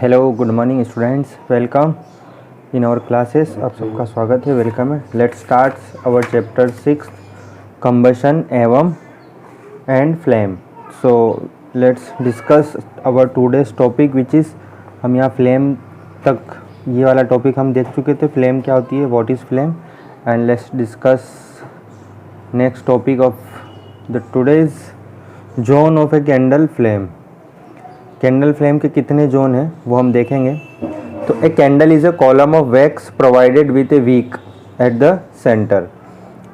Hello good morning students, welcome in our classes. आप सबका स्वागत है, वेलकम है। Let's start our chapter 6 combustion एवं and flame. So let's discuss our today's topic which is, हम यहाँ फ्लेम तक ये वाला टॉपिक हम देख चुके थे। फ्लेम क्या होती है, what is flame, and let's discuss next topic of the today's zone of a candle flame. Candle flame के कितने जोन हैं वो हम देखेंगे। तो a candle is a column of wax provided with a wick at the centre.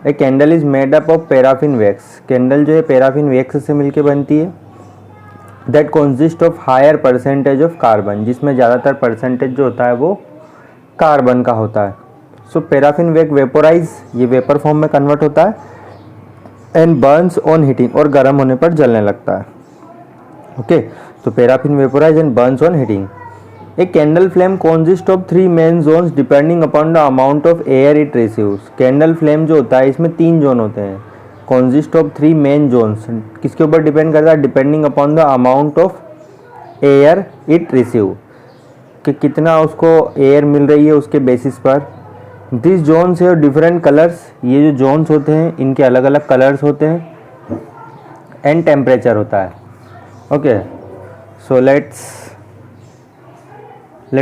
A candle is made up of paraffin wax. Candle जो है paraffin wax से मिलके बनती है। That consist of higher percentage of carbon, जिसमें ज़्यादातर percentage जो होता है वो कार्बन का होता है। सो पैराफिन वैक्स वेपोराइज, ये वेपर फॉर्म में कन्वर्ट होता है, एंड बर्न्स ऑन हीटिंग, और गर्म होने पर जलने लगता है। ओके, तो paraffin vaporise and burns on heating. A candle flame consist of 3 main zones depending upon the amount of air it receives. Candle flame जो होता है इसमें 3 जोन होते हैं। कंसिस्ट ऑफ 3 मेन जोन्स, किसके ऊपर डिपेंड करता है? Depending upon the amount of air it receive, कि कितना उसको एयर मिल रही है उसके बेसिस पर। This zones have different colours, ये जो जोन्स होते हैं इनके अलग अलग कलर्स होते हैं, एंड टेम्परेचर होता है। Okay, so let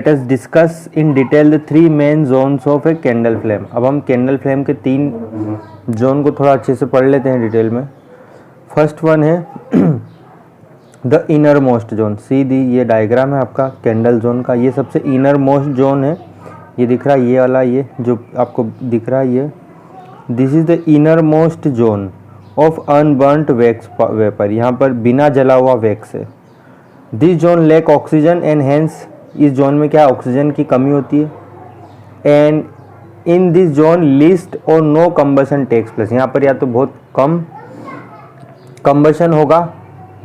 us discuss in detail the 3 main zones of a candle flame। अब हम कैंडल फ्लेम के 3 जोन को थोड़ा अच्छे से पढ़ लेते हैं डिटेल में। फर्स्ट वन है द इनर मोस्ट जोन। सीधी ये डायग्राम है आपका कैंडल जोन का, ये सबसे इनर मोस्ट जोन है। ये दिख रहा है, ये वाला, ये जो आपको दिख रहा है, ये this is the inner most zone of unburnt wax vapour. यहाँ पर बिना जला हुआ वैक्स है। This zone lack oxygen and hence, इस जोन में क्या ऑक्सीजन की कमी होती है। And in this zone least और नो कंबशन टेक्स प्लेस, यहाँ पर या तो बहुत कम कंबशन होगा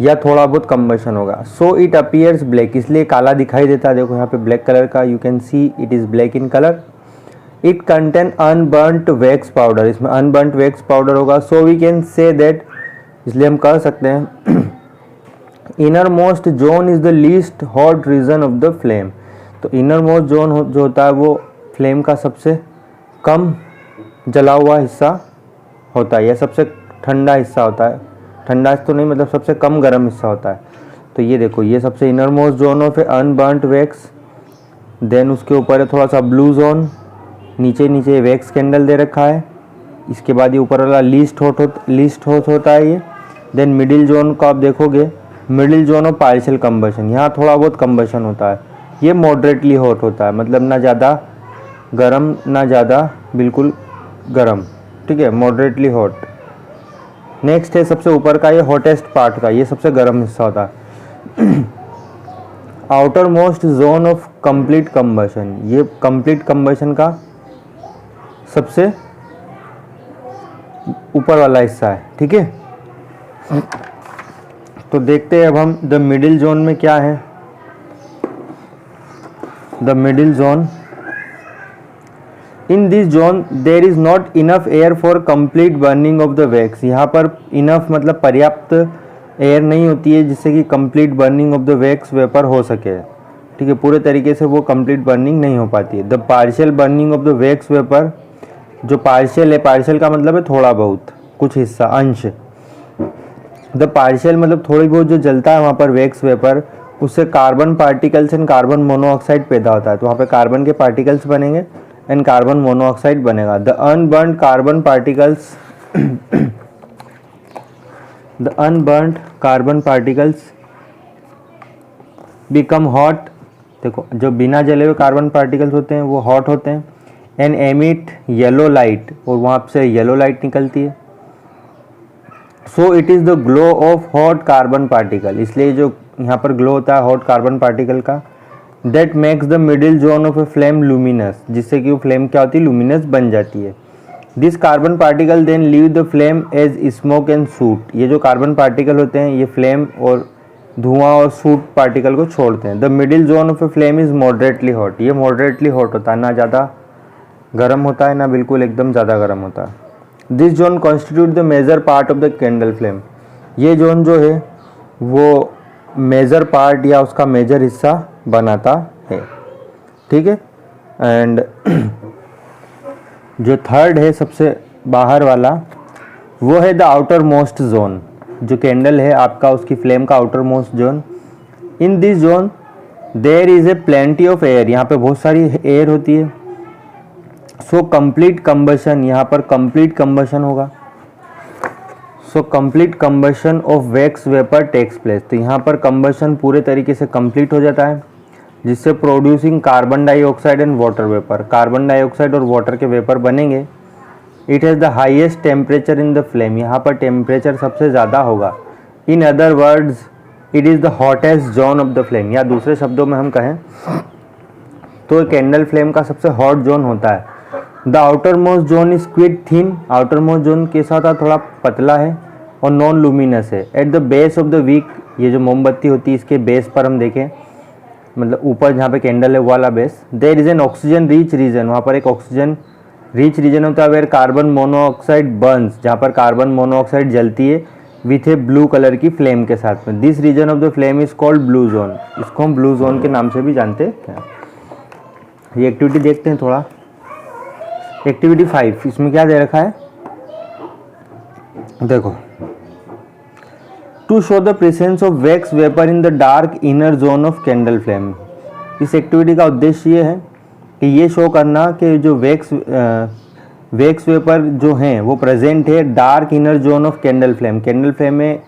या थोड़ा बहुत कंबशन होगा। सो इट अपीयर्स ब्लैक, इसलिए काला दिखाई देता है। देखो यहाँ पे ब्लैक कलर का, you can see it is black in colour. It contain unburnt wax powder, इसमें अनबर्न्ट वैक्स पाउडर होगा। So we can say that, इसलिए हम कह सकते हैं inner most zone is the least hot region of the flame. तो inner most zone जो होता है वो फ्लेम का सबसे कम जला हुआ हिस्सा होता है, या सबसे ठंडा हिस्सा होता है। ठंडा तो नहीं, मतलब सबसे कम गर्म हिस्सा होता है। तो ये देखो, ये सबसे inner most zone of unburnt wax. Then उसके ऊपर है थोड़ा सा ब्लू जोन, नीचे नीचे वैक्स कैंडल दे रखा है। इसके बाद ये ऊपर वाला लीस्ट हॉट होता है ये। देन मिडिल जोन को आप देखोगे, middle zone of partial combustion, यहाँ थोड़ा बहुत कंबशन होता है। ये मॉडरेटली हॉट होता है, मतलब ना ज़्यादा गरम ना ज़्यादा बिल्कुल गरम, ठीक है, मॉडरेटली हॉट। नेक्स्ट है सबसे ऊपर का, ये हॉटेस्ट पार्ट का, ये सबसे गर्म हिस्सा होता है। Outer most zone of complete combustion, ये कंप्लीट कंबशन का सबसे ऊपर वाला हिस्सा है, ठीक है। तो देखते हैं अब हम द मिडिल जोन में क्या है। The middle zone, in this zone there is not enough air for complete burning of the wax. यहाँ पर इनफ मतलब पर्याप्त एयर नहीं होती है जिससे कि complete burning of the wax vapour हो सके, ठीक है। पूरे तरीके से वो कंप्लीट बर्निंग नहीं हो पाती है। The partial burning of the wax vapour, जो पार्शियल है, पार्शियल का मतलब है थोड़ा बहुत, कुछ हिस्सा, अंश। द पार्शियल मतलब थोड़ी बहुत जो जलता है वहाँ पर वैक्स वेपर, उससे carbon particles and carbon monoxide पैदा होता है। तो वहाँ पे कार्बन के पार्टिकल्स बनेंगे एंड कार्बन मोनोऑक्साइड बनेगा। The unburned carbon particles the unburned carbon particles become hot. देखो, जो बिना जले हुए कार्बन पार्टिकल्स होते हैं वो हॉट होते हैं। एंड एमिट येलो लाइट, और वहाँ से येलो लाइट निकलती है। So it is the glow of hot carbon particle, इसलिए जो यहाँ पर ग्लो होता है हॉट कार्बन पार्टिकल का। That makes the middle zone of a flame luminous, जिससे कि वो फ्लेम क्या होती है, लूमिनस बन जाती है। This carbon particle then leave the flame as smoke and soot. ये जो कार्बन पार्टिकल होते हैं ये फ्लेम और धुआं और सूट पार्टिकल को छोड़ते हैं। The middle zone of a flame is moderately hot, ये मॉडरेटली हॉट होता है, ना ज़्यादा गर्म होता है ना बिल्कुल एकदम ज़्यादा गर्म होता है। This zone constitute the major part of the candle flame, ये जोन जो है वो मेजर पार्ट या उसका मेजर हिस्सा बनाता है, ठीक है। एंड जो थर्ड है सबसे बाहर वाला, वो है द आउटर मोस्ट जोन। जो कैंडल है आपका, उसकी फ्लेम का outermost zone. In this zone there is a plenty of air, यहाँ पे बहुत सारी एयर होती है। सो कंप्लीट कंबशन, यहाँ पर कंप्लीट कंबशन होगा। So complete combustion of wax vapour takes place, तो यहाँ पर कंबशन पूरे तरीके से कंप्लीट हो जाता है, जिससे producing carbon dioxide and water vapour, carbon dioxide और वाटर के वेपर बनेंगे। It has the highest temperature in the flame, यहाँ पर टेम्परेचर सबसे ज़्यादा होगा। In other words it is the hottest zone of the flame, या दूसरे शब्दों में हम कहें तो कैंडल फ्लेम का सबसे हॉट जोन होता है। The outermost zone is quite thin, outermost zone के साथ थोड़ा पतला है और नॉन लुमिनस है। At the base of the wick, ये जो मोमबत्ती होती है इसके बेस पर हम देखें, मतलब ऊपर जहाँ पे कैंडल है वो वाला base, there is an oxygen rich region, वहाँ पर एक ऑक्सीजन रिच रीजन होता है वेयर कार्बन मोनोऑक्साइड बर्न्स, जहाँ पर कार्बन मोनोऑक्साइड जलती है विथ ए ब्लू कलर की फ्लेम के साथ में। This region of the flame is called blue zone, इसको हम ब्लू जोन के नाम से भी जानते हैं। ये एक्टिविटी देखते हैं थोड़ा। एक्टिविटी 5, इसमें क्या दे रखा है, देखो। To show the presence of wax vapour in the dark inner zone of candle flame. इस एक्टिविटी का उद्देश्य ये है कि ये शो करना कि जो वैक्स वेपर जो हैं वो प्रेजेंट है dark inner zone of candle flame. Candle flame में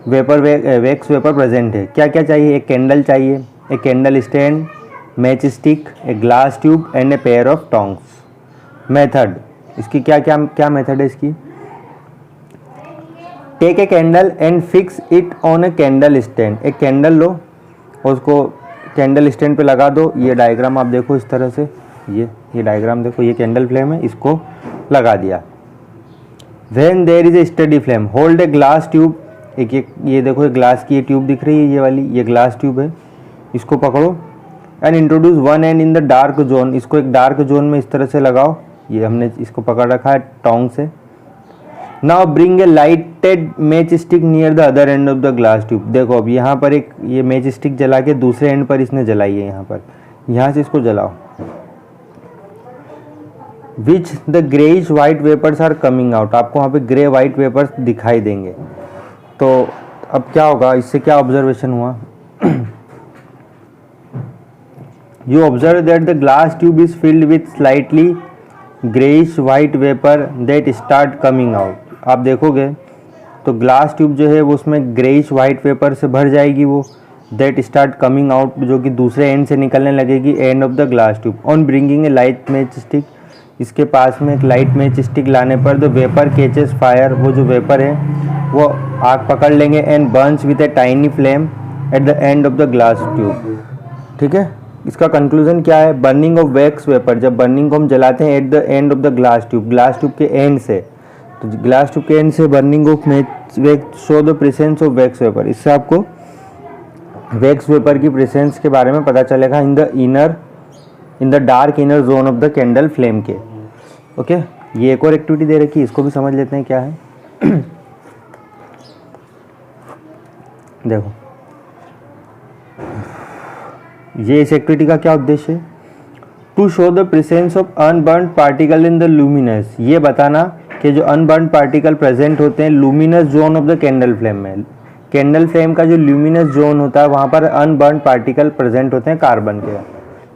वैक्स वेपर प्रेजेंट है। क्या क्या चाहिए, एक कैंडल चाहिए, एक कैंडल स्टैंड, मैच स्टिक, एक glass tube and a pair of tongs. Method, इसकी क्या क्या क्या मेथड है इसकी। Take a candle and fix it on a candle stand, एक कैंडल लो और उसको कैंडल स्टैंड पे लगा दो। ये डायग्राम आप देखो इस तरह से, ये डायग्राम देखो, ये कैंडल फ्लेम है, इसको लगा दिया। When there is a steady flame hold a glass tube, एक ये देखो, एक ग्लास की ये ट्यूब दिख रही है, ये वाली ये ग्लास ट्यूब है, इसको पकड़ो and introduce one and in the dark zone, इसको एक डार्क जोन में इस तरह से लगाओ। ये हमने इसको पकड़ रखा है टोंग से। Now bring a lighted match stick near the other end of the glass tube. देखो अब यहाँ पर एक ये मैच स्टिक जला के दूसरे एंड पर इसने जलाई है, यहाँ पर, यहाँ से इसको जलाओ। Which the greyish white vapours are coming out, आपको वहाँ पे ग्रे वाइट वेपर्स दिखाई देंगे। तो अब क्या होगा, इससे क्या ऑब्जर्वेशन हुआ, you observe that the glass tube is filled with slightly greyish white vapour that start coming out. आप देखोगे तो ग्लास ट्यूब जो है वो उसमें ग्रेइश वाइट वेपर से भर जाएगी, वो दैट स्टार्ट कमिंग आउट, जो कि दूसरे एंड से निकलने लगेगी, end of the glass tube. On bringing a light match stick, इसके पास में एक लाइट मैच स्टिक लाने पर द वेपर कैचेस फायर, वो जो वेपर है वो आग पकड़ लेंगे, and Burns with a tiny flame at the end of the glass tube. ठीक है, इसका कंक्लूजन क्या है, बर्निंग ऑफ वैक्स वेपर, जब बर्निंग को हम जलाते हैं at the end of the glass tube के एंड से, तो ग्लास ट्यूब के एंड से burning of wax show the presence of wax vapour. इससे आपको वैक्स वेपर की प्रेजेंस के बारे में पता चलेगा इन the dark inner zone of the candle flame के। ओके, ये एक और एक्टिविटी दे रखी है, इसको भी समझ लेते हैं क्या है। देखो ये इस एक्टिविटी का क्या उद्देश्य है, to show the presence of unburned particle in the luminous, ये बताना कि जो अनबर्न्ड पार्टिकल प्रेजेंट होते हैं luminous zone of the candle flame में। कैंडल फ्लेम का जो लुमिनस जोन होता है वहाँ पर अनबर्न्ड पार्टिकल प्रेजेंट होते हैं कार्बन के।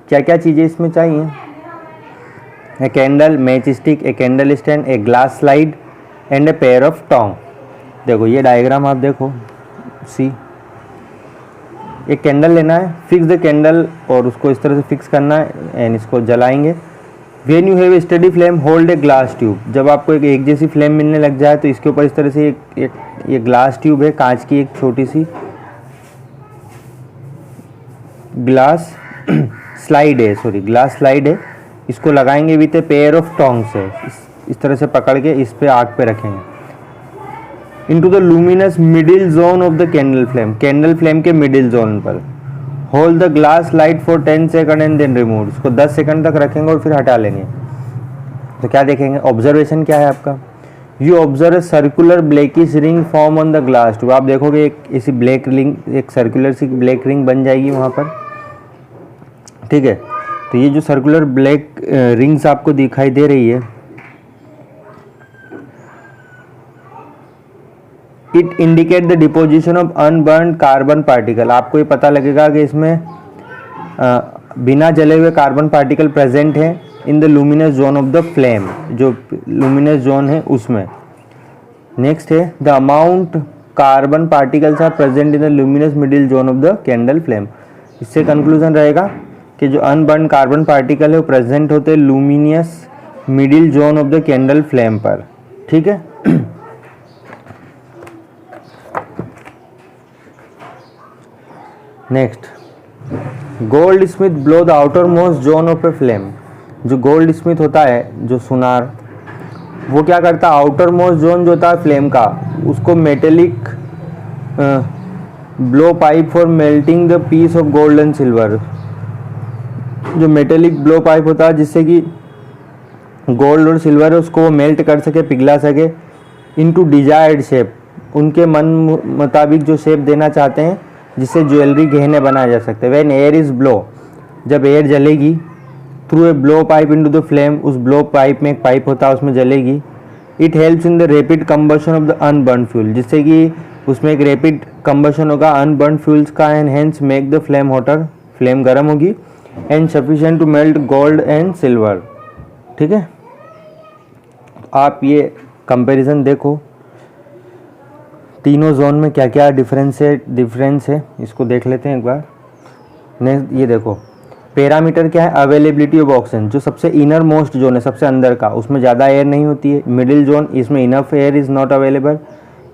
क्या क्या चीज़ें इसमें चाहिए, a candle, match stick, a candle stand, a glass slide and a pair of tong. देखो ये डायग्राम आप देखो, सी एक कैंडल लेना है, फिक्स द कैंडल और उसको इस तरह से फिक्स करना है एंड इसको जलाएंगे। When you have a steady flame hold a glass tube, जब आपको एक जैसी फ्लेम मिलने लग जाए तो इसके ऊपर इस तरह से एक ग्लास ट्यूब है, कांच की एक छोटी सी ग्लास स्लाइड है, इसको लगाएंगे with A pair of tongs से, इस तरह से पकड़ के इस पे आग पे रखेंगे। Into the luminous middle zone of the candle flame के मिडिल जोन पर। Hold the glass light for 10 second and then remove, इसको 10 सेकंड तक रखेंगे और फिर हटा लेंगे। तो क्या देखेंगे, ऑब्जर्वेशन क्या है आपका, you observe circular blackish ring form on the glass tube. आप देखोगे एक ऐसी ब्लैक रिंग, एक सर्कुलर सी ब्लैक रिंग बन जाएगी वहाँ पर ठीक है। तो ये जो सर्कुलर ब्लैक रिंग्स आपको दिखाई दे रही है, it indicate the deposition of unburn carbon particle. आपको ये पता लगेगा कि इसमें बिना जले हुए कार्बन पार्टिकल प्रेजेंट है in the luminous zone of the flame, जो लुमिनस जोन है उसमें। नेक्स्ट है the amount carbon particles are present in the luminous middle zone of the candle flame. इससे कंक्लूजन रहेगा कि जो अनबर्न कार्बन पार्टिकल है वो प्रेजेंट होते हैं luminous middle zone of the candle flame पर। ठीक है। Next, gold Smith blow the outermost zone of a flame. जो गोल्ड स्मिथ होता है, जो सुनार, वो क्या करता है, आउटर मोस्ट जोन जो होता है फ्लेम का, उसको metallic blow pipe for melting the piece of gold and silver. जो मेटेलिक ब्लो पाइप होता है जिससे कि गोल्ड और सिल्वर है उसको वो मेल्ट कर सके, पिघला सके इनटू डिजायर्ड शेप, उनके मन मुताबिक जो शेप देना चाहते हैं जिससे ज्वेलरी गहने बनाए जा सकते हैं। व्हेन एयर इज ब्लो, जब एयर जलेगी through a blow pipe into the flame, उस ब्लो पाइप में एक पाइप होता है उसमें जलेगी। It helps in the rapid combustion of the unburn fuel, जिससे कि उसमें एक रैपिड कंबशन होगा अनबर्न फ्यूल्स का and hence make the flame hotter, flame गर्म होगी and sufficient to melt gold and silver. ठीक है। आप ये कंपैरिजन देखो तीनों जोन में क्या क्या डिफरेंस है इसको देख लेते हैं एक बार। नेक्स्ट ये देखो, पैरामीटर क्या है, अवेलेबिलिटी ऑफ ऑक्सीजन। जो सबसे इनर मोस्ट जोन है, सबसे अंदर का, उसमें ज़्यादा एयर नहीं होती है। मिडिल जोन, इसमें enough air is not available,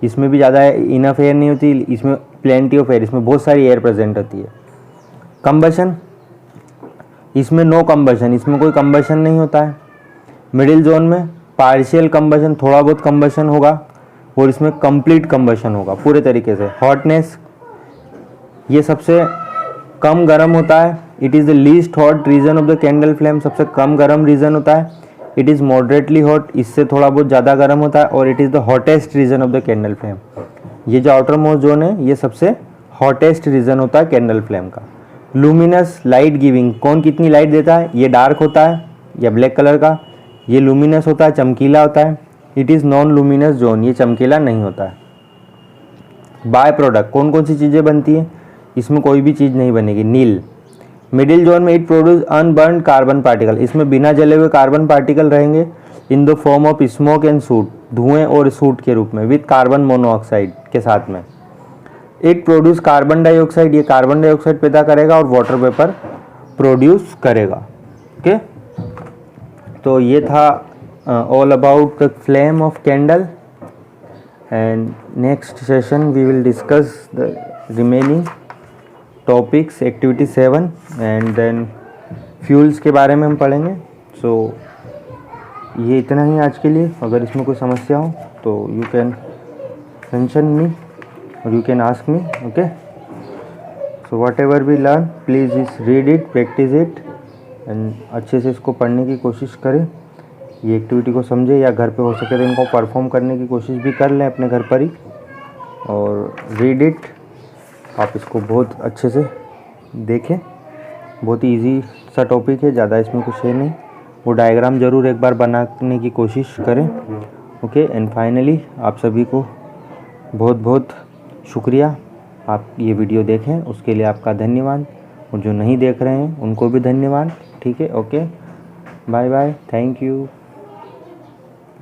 इसमें भी ज़्यादा इनफ एयर नहीं होती, इसमें प्लेंटी ऑफ एयर, इसमें बहुत सारी एयर प्रेजेंट होती है। कंबशन, इसमें नो कंबशन, इसमें कोई कंबशन नहीं होता है। मिडिल जोन में पार्शियल कंबशन, थोड़ा बहुत कंबशन होगा, और इसमें कंप्लीट कंबशन होगा पूरे तरीके से। हॉटनेस, ये सबसे कम गर्म होता है। It is the least hot region of the candle flame, सबसे कम गर्म रीजन होता है। इट इज़ मॉडरेटली हॉट, इससे थोड़ा बहुत ज़्यादा गर्म होता है। और it is the hottest region of the candle flame. ये जो आउटर मोस्ट जोन है ये सबसे हॉटेस्ट रीजन होता है कैंडल फ्लेम का। लुमिनस लाइट गिविंग, कौन कितनी लाइट देता है, ये डार्क होता है या ब्लैक कलर का, ये लुमिनस होता है, चमकीला होता है। It is non luminous zone, ये चमकीला नहीं होता है। बाय प्रोडक्ट, कौन कौन सी चीज़ें बनती हैं, इसमें कोई भी चीज़ नहीं बनेगी, नील। मिडिल जोन में it produce unburn carbon particle, इसमें बिना जले हुए कार्बन पार्टिकल रहेंगे in the form of smoke and suit, धुएं और सूट के रूप में, विद कार्बन मोनोऑक्साइड के साथ में। इट प्रोड्यूस कार्बन डाइऑक्साइड, ये कार्बन डाइऑक्साइड पैदा करेगा और वाटर वेपर प्रोड्यूस करेगा। ओके, तो ये था all about the flame of candle, and next session we will discuss the remaining topics, activity 7 and then fuels के बारे में हम पढ़ेंगे। so ये इतना ही आज के लिए। अगर इसमें कोई समस्या हो तो you can mention me or you can ask me, okay? so whatever we learn please just read it, practice it and अच्छे से इसको पढ़ने की कोशिश करें, ये एक्टिविटी को समझे, या घर पे हो सके तो इनको परफॉर्म करने की कोशिश भी कर लें अपने घर पर ही। और रीड इट, आप इसको बहुत अच्छे से देखें, बहुत ही ईजी सा टॉपिक है, ज़्यादा इसमें कुछ है नहीं। वो डायग्राम ज़रूर एक बार बनाने की कोशिश करें। ओके, एंड फाइनली आप सभी को बहुत बहुत शुक्रिया, आप ये वीडियो देखें उसके लिए आपका धन्यवाद, और जो नहीं देख रहे हैं उनको भी धन्यवाद। ठीक है, okay, bye bye, thank you.